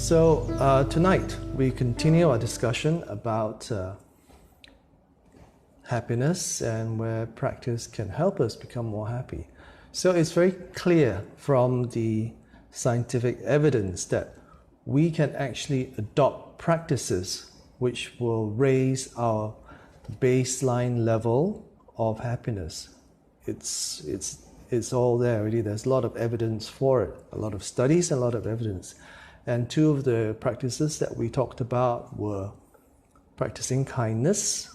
Tonight we continue our discussion about happiness and where practice can help us become more happy. So it's very clear from the scientific evidence that we can actually adopt practices which will raise our baseline level of happiness. It's all there already. There's a lot of evidence for it, a lot of studies and a lot of evidence. And two of the practices that we talked about were practicing kindness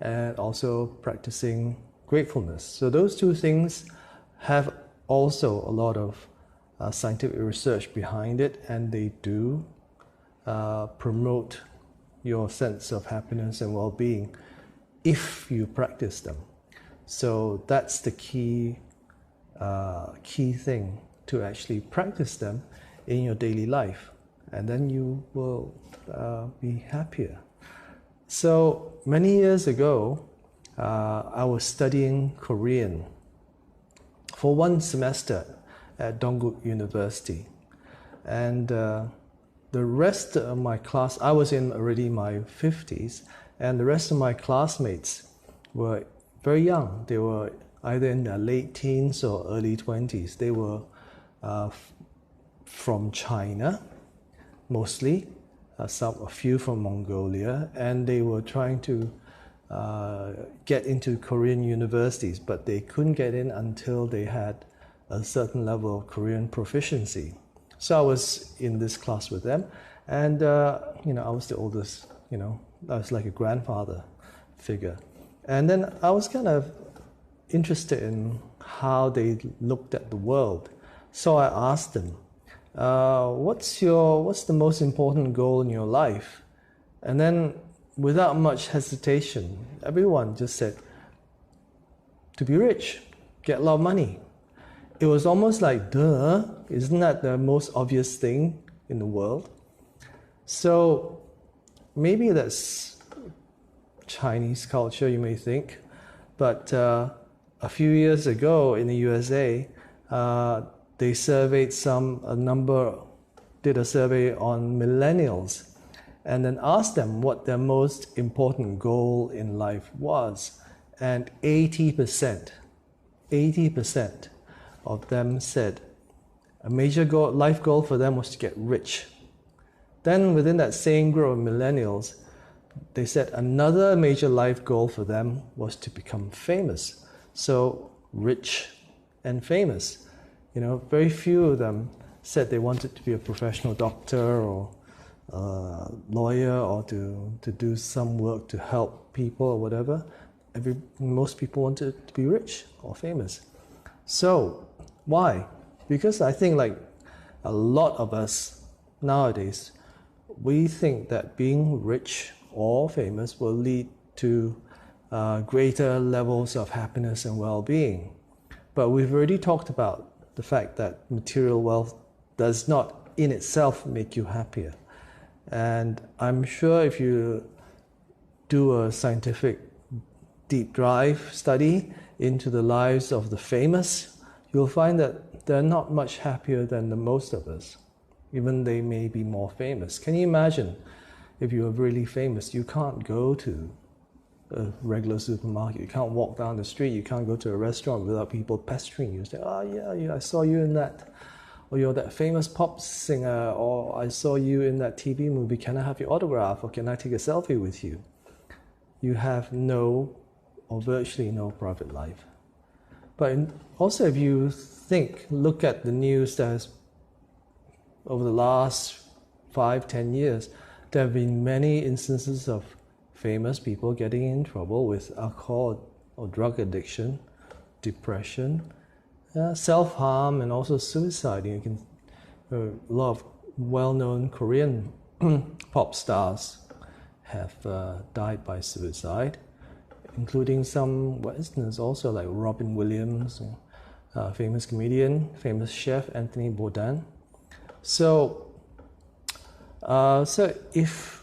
and also practicing gratefulness. So those two things have also a lot of scientific research behind it, and they do promote your sense of happiness and well-being if you practice them. So that's the key thing, to actually practice them in your daily life, and then you will be happier. So many years ago, I was studying Korean for one semester at Dongguk University, and the rest of my class, I was in already my 50s, and the rest of my classmates were very young. They were either in their late teens or early 20s. They were from China, mostly, a few from Mongolia, and they were trying to get into Korean universities, but they couldn't get in until they had a certain level of Korean proficiency. So I was in this class with them, and I was the oldest. I was like a grandfather figure, and then I was kind of interested in how they looked at the world. So I asked them, what's the most important goal in your life? And then, without much hesitation, everyone just said, to be rich, get a lot of money. It was almost like, duh, isn't that the most obvious thing in the world? So maybe that's Chinese culture, you may think, but a few years ago in the USA, they surveyed did a survey on millennials, and then asked them what their most important goal in life was. And 80% of them said a major life goal for them was to get rich. Then within that same group of millennials, they said another major life goal for them was to become famous. So rich and famous. Very few of them said they wanted to be a professional doctor or a lawyer or to do some work to help people or whatever. Most people wanted to be rich or famous. So why? Because I think, like a lot of us nowadays, we think that being rich or famous will lead to greater levels of happiness and well-being. But we've already talked about the fact that material wealth does not in itself make you happier. And I'm sure if you do a scientific deep dive study into the lives of the famous, you'll find that they're not much happier than the most of us, even they may be more famous. Can you imagine if you were really famous? You can't go to a regular supermarket, you can't walk down the street, you can't go to a restaurant without people pestering you, say, oh yeah, I saw you in that, or you're that famous pop singer, or I saw you in that TV movie, can I have your autograph, or can I take a selfie with you? You have no or virtually no private life. But also, if you look at the news that has, over the last 5-10 years, there have been many instances of famous people getting in trouble with alcohol or drug addiction, depression, self-harm, and also suicide. A lot of well-known Korean pop stars have died by suicide, including some Westerners also, like Robin Williams, famous comedian, famous chef Anthony Bourdain. So if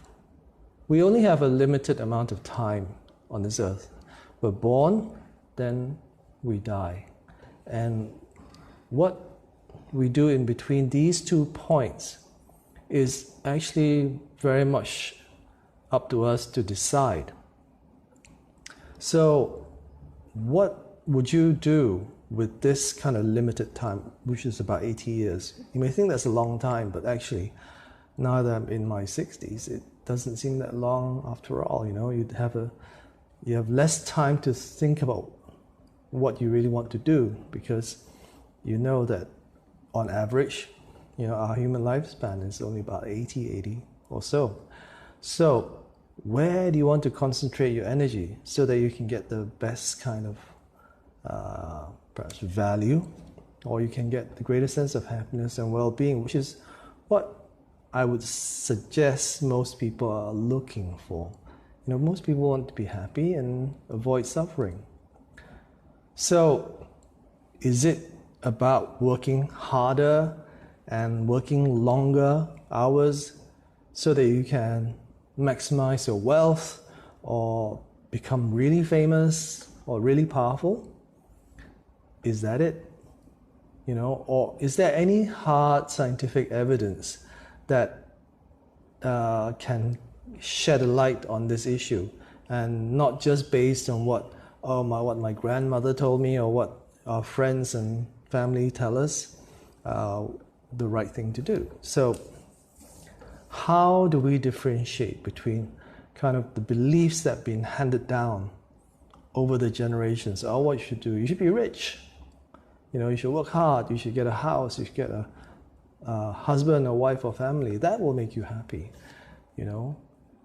we only have a limited amount of time on this earth, we're born, then we die. And what we do in between these 2 points is actually very much up to us to decide. So what would you do with this kind of limited time, which is about 80 years? You may think that's a long time, but actually, now that I'm in my 60s, it doesn't seem that long after all. You know, you have less time to think about what you really want to do, because you know that on average, you know, our human lifespan is only about 80 or so. So where do you want to concentrate your energy so that you can get the best kind of perhaps value, or you can get the greatest sense of happiness and well-being, which is what I would suggest most people are looking for. You know, most people want to be happy and avoid suffering. So is it about working harder and working longer hours so that you can maximize your wealth or become really famous or really powerful? Is that it? You know, or is there any hard scientific evidence that can shed a light on this issue, and not just based on what my grandmother told me or what our friends and family tell us the right thing to do? So how do we differentiate between kind of the beliefs that have been handed down over the generations? Oh, what you should do, you should be rich, you know, you should work hard, you should get a house, you should get a husband or wife or family. That will make you happy. You know,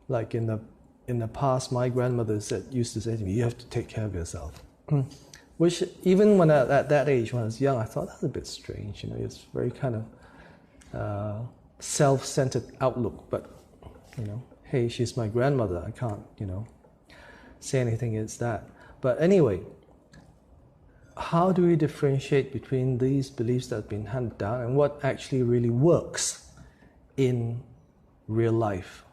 like in the past, my grandmother used to say to me, you have to take care of yourself. Which even when at that age, when I was young, I thought that's a bit strange. You know, it's very kind of self-centered outlook. But, you know, hey, she's my grandmother. I can't, you know, say anything against that. But anyway, how do we differentiate between these beliefs that have been handed down and what actually really works in real life?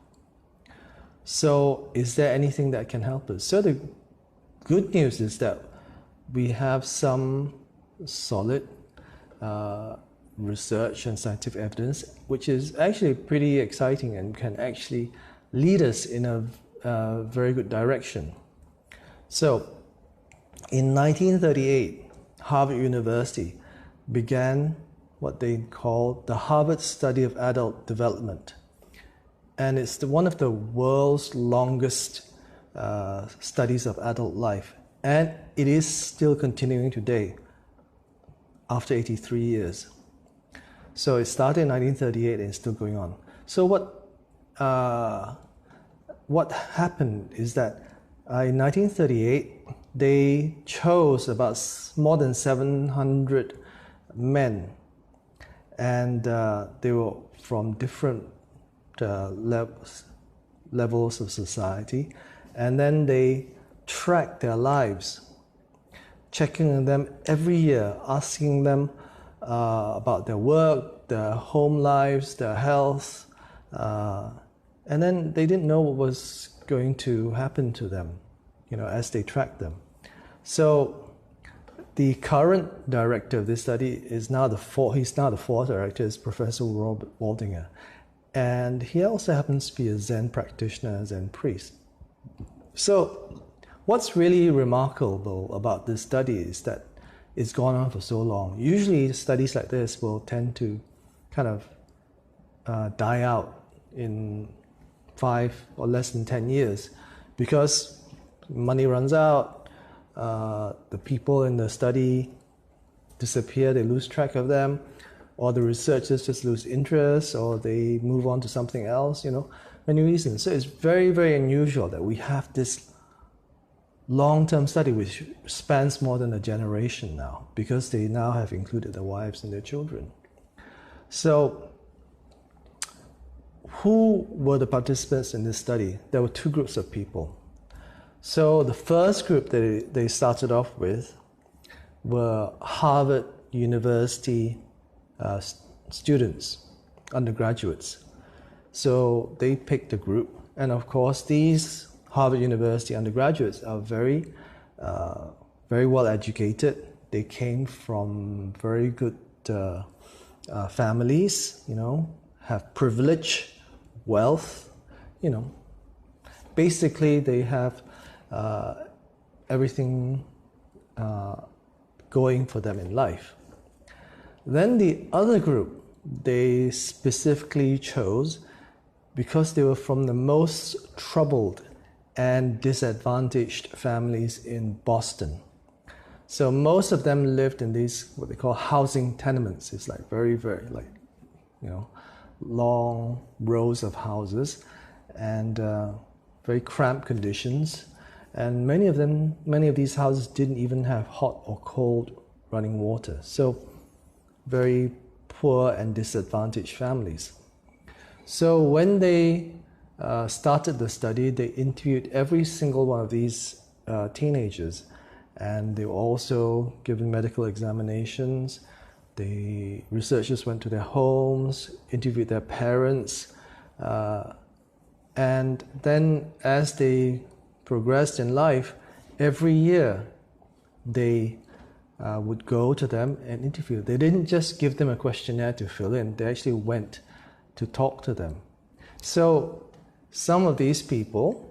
So is there anything that can help us? So the good news is that we have some solid research and scientific evidence, which is actually pretty exciting and can actually lead us in a very good direction. So in 1938, Harvard University began what they call the Harvard Study of Adult Development. And it's one of the world's longest studies of adult life. And it is still continuing today, after 83 years. So it started in 1938 and it's still going on. So what happened is that in 1938, they chose about more than 700 men, and they were from different levels of society, and then they tracked their lives, checking on them every year, asking them about their work, their home lives, their health, and then they didn't know what was going to happen to them, you know, as they tracked them. So the current director of this study is now the fourth director, is Professor Robert Waldinger. And he also happens to be a Zen practitioner, a Zen priest. So what's really remarkable about this study is that it's gone on for so long. Usually studies like this will tend to kind of die out in 5 or less than 10 years because money runs out, the people in the study disappear, they lose track of them, or the researchers just lose interest, or they move on to something else, you know, many reasons. So it's very, very unusual that we have this long-term study which spans more than a generation now, because they now have included their wives and their children. So who were the participants in this study? There were 2 groups of people. So the first group that they started off with were Harvard University students, undergraduates. So they picked a group, and of course these Harvard University undergraduates are very well educated. They came from very good families, you know, have privilege, wealth, you know. Basically, they have everything going for them in life. Then the other group, they specifically chose because they were from the most troubled and disadvantaged families in Boston. So most of them lived in these, what they call housing tenements. It's like very, very, like, you know, long rows of houses and very cramped conditions. And many of these houses didn't even have hot or cold running water. So very poor and disadvantaged families. So when they started the study, they interviewed every single one of these teenagers, and they were also given medical examinations. The researchers went to their homes, interviewed their parents, and then as they progressed in life, every year they would go to them and interview. They didn't just give them a questionnaire to fill in, they actually went to talk to them. So some of these people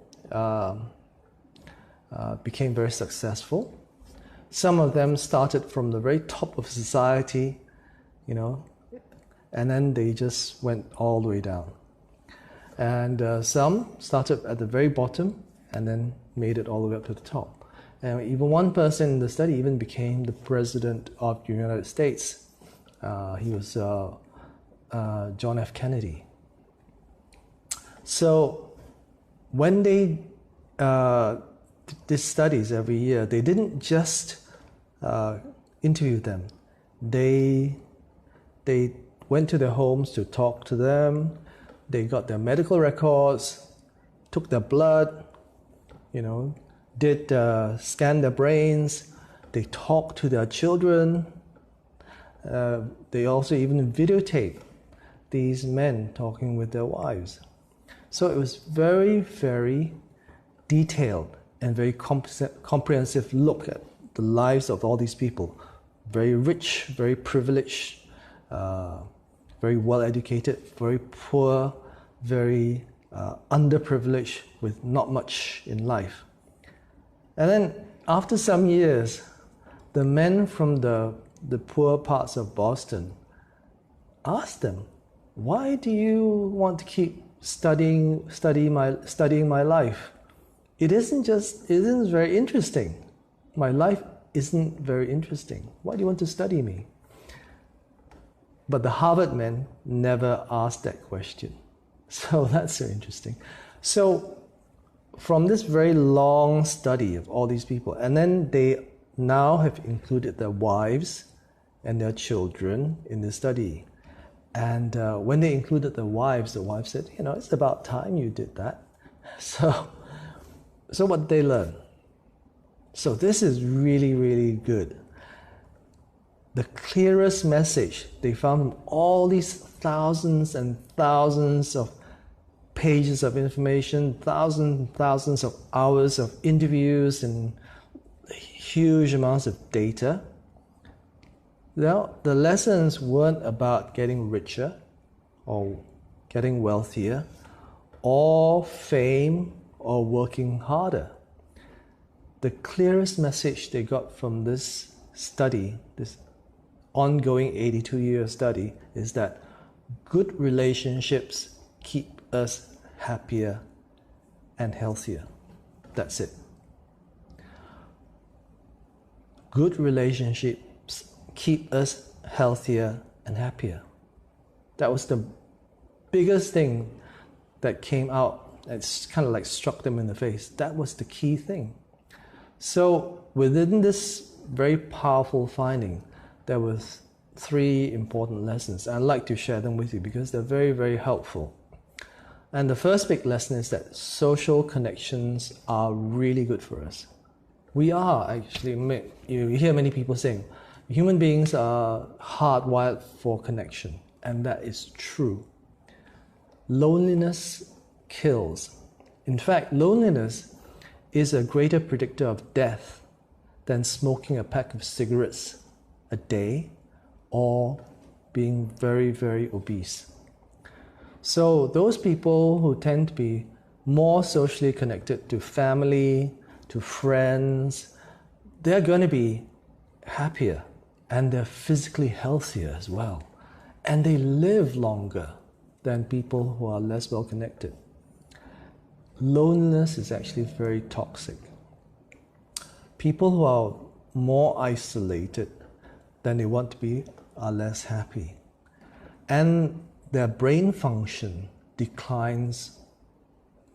became very successful. Some of them started from the very top of society, you know, and then they just went all the way down. And some started at the very bottom and then made it all the way up to the top. And even one person in the study even became the president of the United States. He was John F. Kennedy. So when they did studies every year, they didn't just interview them. They went to their homes to talk to them. They got their medical records, took their blood, you know, did scan their brains. They talked to their children. They also even videotaped these men talking with their wives. So it was very, very detailed and very comprehensive look at the lives of all these people. Very rich, very privileged, very well educated, very poor, very underprivileged with not much in life. And then after some years, the men from the poor parts of Boston asked them, "Why do you want to keep studying my life? It isn't very interesting. My life isn't very interesting. Why do you want to study me?" But the Harvard men never asked that question. So that's so interesting. So from this very long study of all these people, and then they now have included their wives and their children in the study. And when they included the wife said, "You know, it's about time you did that." So what did they learn? So this is really, really good. The clearest message they found from all these thousands and thousands of pages of information, thousands and thousands of hours of interviews and huge amounts of data. Well, the lessons weren't about getting richer or getting wealthier or fame or working harder. The clearest message they got from this study, this ongoing 82-year study, is that good relationships keep us happier and healthier. That's it. Good relationships keep us healthier and happier. That was the biggest thing that came out. It's kind of like struck them in the face. That was the key thing. So within this very powerful finding, there were 3 important lessons. I'd like to share them with you because they're very, very helpful. And the first big lesson is that social connections are really good for us. We are actually, you hear many people saying, human beings are hardwired for connection, and that is true. Loneliness kills. In fact, loneliness is a greater predictor of death than smoking a pack of cigarettes a day or being very, very obese. So those people who tend to be more socially connected to family, to friends, they're going to be happier, and they're physically healthier as well. And they live longer than people who are less well connected. Loneliness is actually very toxic. People who are more isolated than they want to be are less happy. And their brain function declines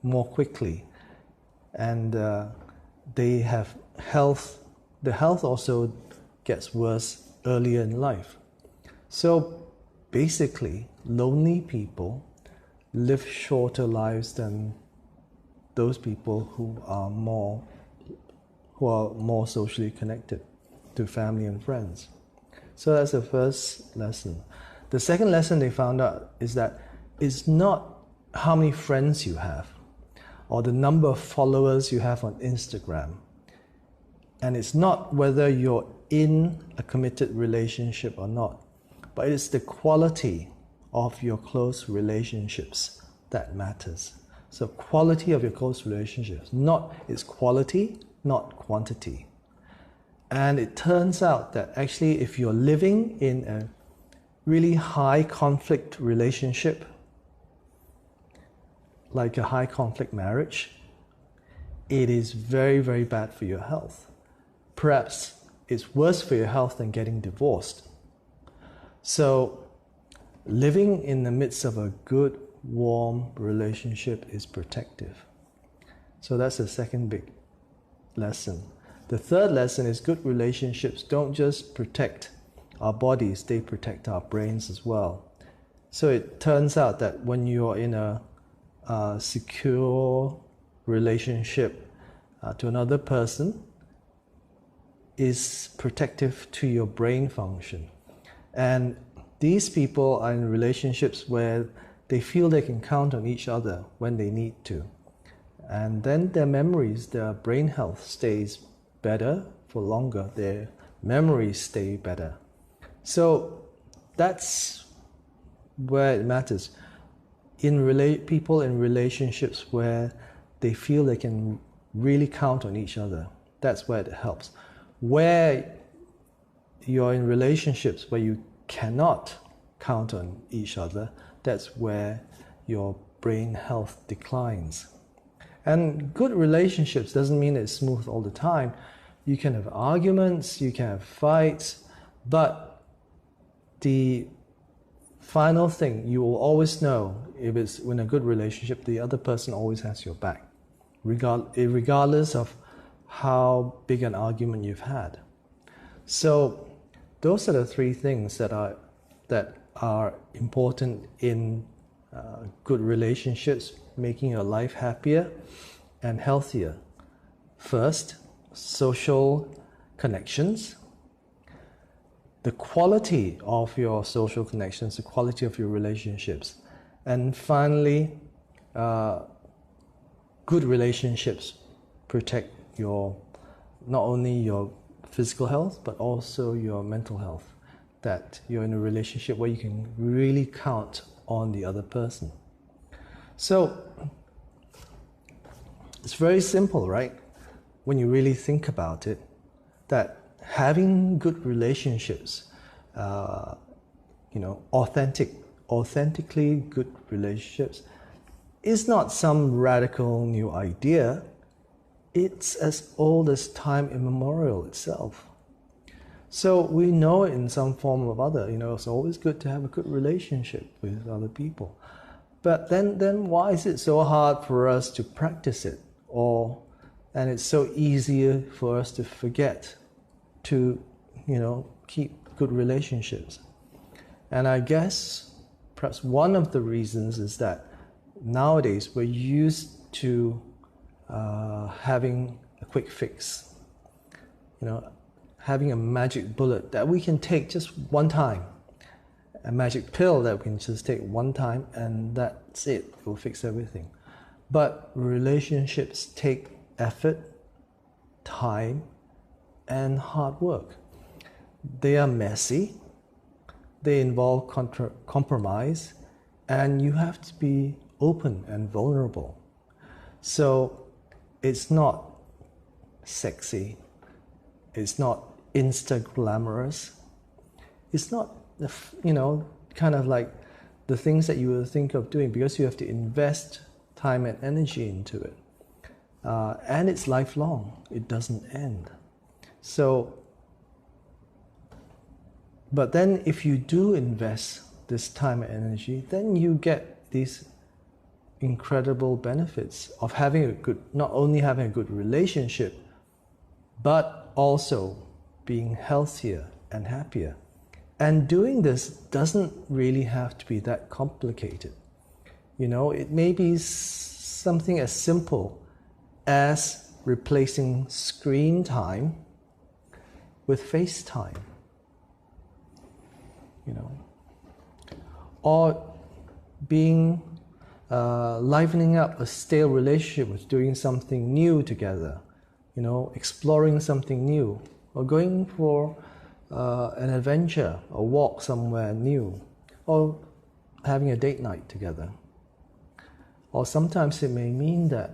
more quickly. And they have health. The health also gets worse earlier in life. So basically, lonely people live shorter lives than those people who are more socially connected to family and friends. So that's the first lesson. The second lesson they found out is that it's not how many friends you have or the number of followers you have on Instagram. And it's not whether you're in a committed relationship or not, but it's the quality of your close relationships that matters. So quality of your close relationships, not its quality, not quantity. And it turns out that actually if you're living in a really high conflict relationship, like a high conflict marriage, it is very, very bad for your health. Perhaps it's worse for your health than getting divorced. So living in the midst of a good, warm relationship is protective. So that's the second big lesson. The third lesson is good relationships don't just protect our bodies, they protect our brains as well. So it turns out that when you're in a secure relationship to another person, is protective to your brain function. And these people are in relationships where they feel they can count on each other when they need to. And then their memories, their brain health stays better for longer. Their memories stay better. So that's where it matters. People in relationships where they feel they can really count on each other, that's where it helps. Where you're in relationships where you cannot count on each other, that's where your brain health declines. And good relationships doesn't mean it's smooth all the time. You can have arguments, you can have fights, but the final thing, you will always know if it's in a good relationship, the other person always has your back, regardless of how big an argument you've had. So those are the three things that are important in good relationships, making your life happier and healthier. First, social connections. The quality of your social connections, the quality of your relationships. And finally, good relationships protect not only your physical health, but also your mental health. That you're in a relationship where you can really count on the other person. So, it's very simple, right? When you really think about it, that having good relationships, authentically good relationships, is not some radical new idea. It's as old as time immemorial itself. So we know it in some form or other. It's always good to have a good relationship with other people. But then why is it so hard for us to practice it? And it's so easier for us to forget to, keep good relationships. And I guess perhaps one of the reasons is that nowadays we're used to having a quick fix, having a magic bullet that we can take just one time, a magic pill that we can just take one time and that's it, it will fix everything. But relationships take effort, time, and hard work. They are messy, they involve compromise, and you have to be open and vulnerable. So it's not sexy, it's not Insta-glamorous, it's not, kind of like the things that you will think of doing, because you have to invest time and energy into it. And it's lifelong, it doesn't end. So, but then if you do invest this time and energy, then you get these incredible benefits of having a good, not only having a good relationship, but also being healthier and happier. And doing this doesn't really have to be that complicated. It may be something as simple as replacing screen time with FaceTime, or livening up a stale relationship with doing something new together, exploring something new, or going for an adventure, a walk somewhere new, or having a date night together. Or sometimes it may mean that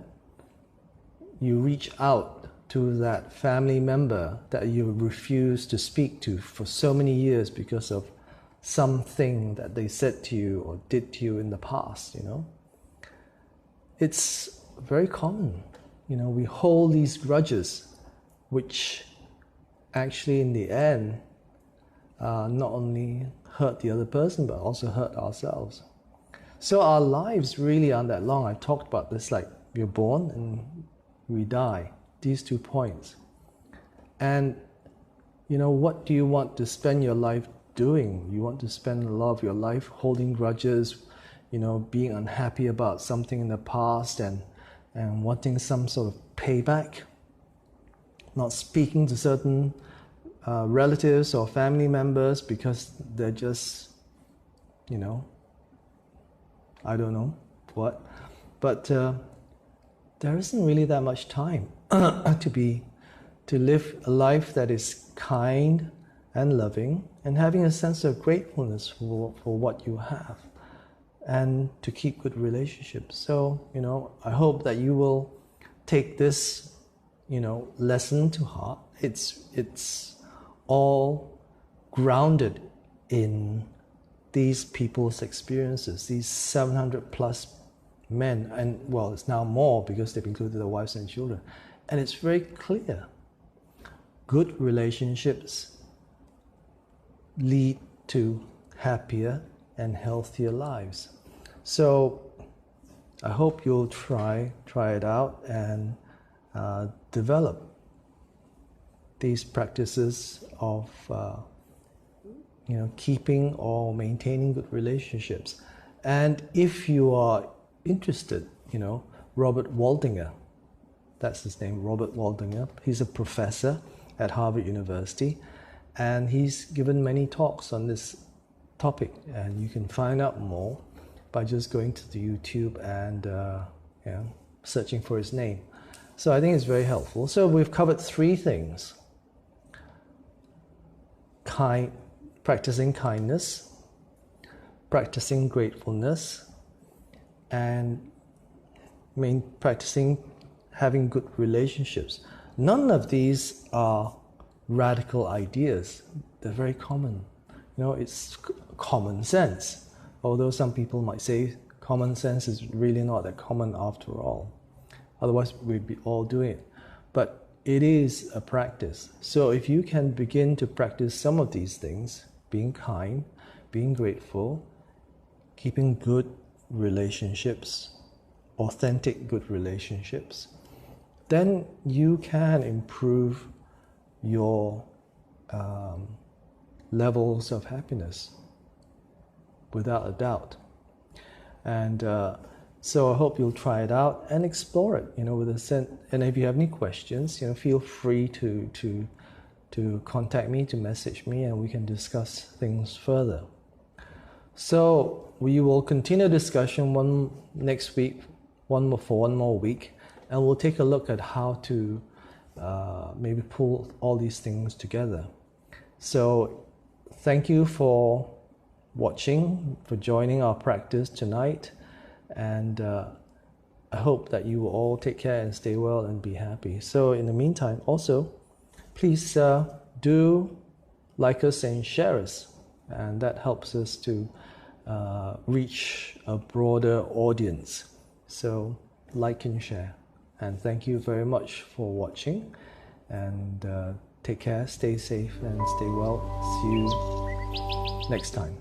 you reach out to that family member that you refused to speak to for so many years because of something that they said to you or did to you in the past, It's very common. We hold these grudges, which actually in the end not only hurt the other person, but also hurt ourselves. So our lives really aren't that long. I talked about this, like we're born and we die, these 2 points. And what do you want to spend your life doing? You want to spend a lot of your life holding grudges, being unhappy about something in the past and wanting some sort of payback, not speaking to certain relatives or family members because they're just, I don't know what. But there isn't really that much time to live a life that is kind and loving and having a sense of gratefulness for what you have, and to keep good relationships. So, I hope that you will take this, lesson to heart. It's all grounded in these people's experiences, these 700 plus men, and well, it's now more because they've included their wives and children. And it's very clear. Good relationships lead to happier and healthier lives. So I hope you'll try it out and develop these practices of keeping or maintaining good relationships. And if you are interested, Robert Waldinger, that's his name, Robert Waldinger, he's a professor at Harvard University, and he's given many talks on this topic, and you can find out more by just going to the YouTube and searching for his name. So I think it's very helpful. So we've covered 3 things: practicing kindness, practicing gratefulness, and practicing having good relationships. None of these are radical ideas. They're very common. It's common sense. Although some people might say common sense is really not that common after all. Otherwise, we'd be all doing it. But it is a practice. So if you can begin to practice some of these things, being kind, being grateful, keeping good relationships, authentic good relationships, then you can improve your levels of happiness without a doubt. And so I hope you'll try it out and explore it, with a sense. And if you have any questions, feel free to contact me, to message me, and we can discuss things further. So we will continue discussion next week, for one more week, and we'll take a look at how to maybe pull all these things together. So thank you for watching, for joining our practice tonight. And I hope that you will all take care and stay well and be happy. So in the meantime, also, please do like us and share us. And that helps us to reach a broader audience. So like and share. And thank you very much for watching. And take care, stay safe, and stay well. See you next time.